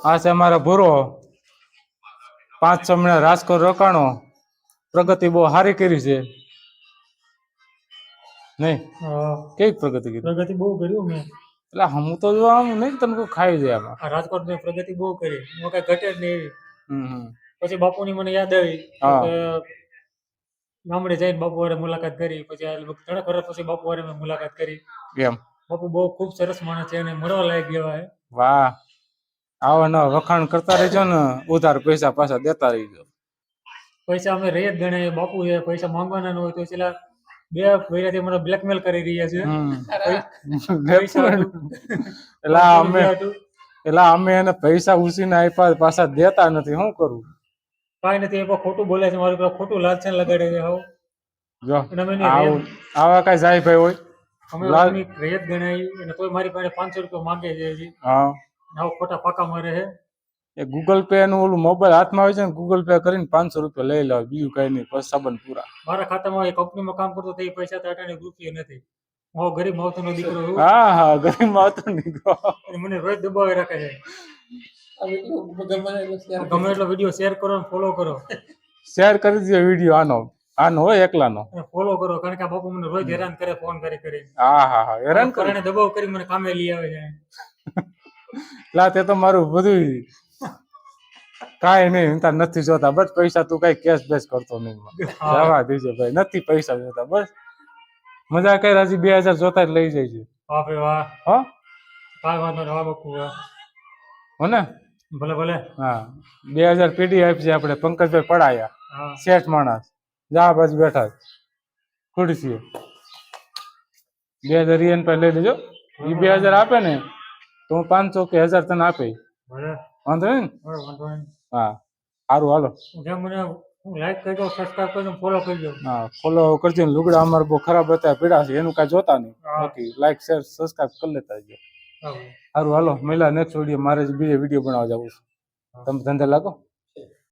આ છે અમારા ભૂરો 5-6 મહિના રાજકોટ રોકાણો પ્રગતિ બહુ સારી કરી છે નહીં કેવી પ્રગતિ કરી પ્રગતિ બહુ કર્યું મેં એટલે હું તો જો આમ નહીં તને કોઈ ખાઈ જાય આમાં રાજકોટ મેં પ્રગતિ બહુ કરી હું કઈ ઘટે જ નહીં હમ પછી બાપુની મને યાદ આવી હા ગામડે જઈને બાપુ હારે મુલાકાત કરી પછી આ લગભગ 3 વર્ષ પછી બાપુ હારે મેં મુલાકાત કરી કેમ બાપુ બહુ ખૂબ સરસ માણસ છે અને મળવા લાયક જેવા છે વાહ આવા નવા વખાણ કરતા રહેજો ને ઉધાર પૈસા પાછા દેતા રહીજો પૈસા અમે રહી જ ગણે બાપુ છે પૈસા માંગવાના ન હોય તો છેલ્લા 2 મહિનાથી મને બ્લેકમેલ કરી રહ્યા છે પૈસા હતું. એટલે અમે એને પૈસા ઉછીને આપ્યા પાછા દેતા નથી શું કરવું કાંઈ નથી એ પણ ખોટું બોલે છે મારું પેલા ખોટું લાલચન લગાડે છે હાવ જો અને અમે એની રેત આવા કઈ જાય ભાઈ હોય અમે એની રેત ગણાઈ અને તોય મારી પાસે 500 રૂપિયા માંગે છે હજી હા હાવ ખોટા ફાકા મારે છે એ ગૂગલ પે નું ઓલું મોબાઈલ હાથમાં આવે છે ને ગૂગલ પે કરીને 500 રૂપિયા લઈ લાવ બીજું કઈ નહીં બસ સંબંધ પૂરા મારા ખાતામાં એ કંપનીમાં કામ કરતો તો એ પૈસા તો અટાણે રૂપિયા નથી હું ગરીબ માવતરનો દીકરો છું હા ગરીબ માવતરનો દીકરો અને મને રોજ દબાવી રાખે છે ગમે એટલો વિડીયો શેર કરો અને ફોલો કરો શેર કરી દીધો વિડીયો આનો હોય એકલાનો ફોલો કરો કારણ કે આ બાપુ મને રોજ હેરાન કરે ફોન કરી હા હેરાન કરે દબાવ કરી મને કામે લઈ આવે છે લા તે તો મારું બધું કાંઈ નહીં તાર નથી જોતા બસ પૈસા તું કઈ કેશ બેસ કરતો નહીં જવા દેજે ભાઈ નથી પૈસા જોતા બસ મજા કઈ હજી 2000 જોતા જ લઈ જાય છે વાહ ભાઈ વાહ હો કાંઈ વાંધો નહીં બાપુ હો ને ભલે ભલે હા 2000 પીડી આપી છે આપણે પંકજભાઈ પડાયા શેઠ માણસ જા બાજુ બેઠા ખુરશીએ 2000 રિયન પર લઈ લેજો એ 2000 આપે ને તો હું 500 કે 1000 તને આપે વાંધો નહીં હા સારું હાલો મને લાઈક કરજો સબસ્ક્રાઇબ કરજો ફોલો કરજો હા ફોલો કરજો ને લુગડા અમારે બહુ ખરાબ હતા પીડા છે એનું કાંઈ જોતા નહીં બાકી લાઈક શેર સબસ્ક્રાઇબ કરી લેતા જજો સારું હાલો મળ્યા નેક્સ્ટ વિડીયો મારે બીજો વિડીયો બનાવવા જવું છે તમે ધંધે લાગો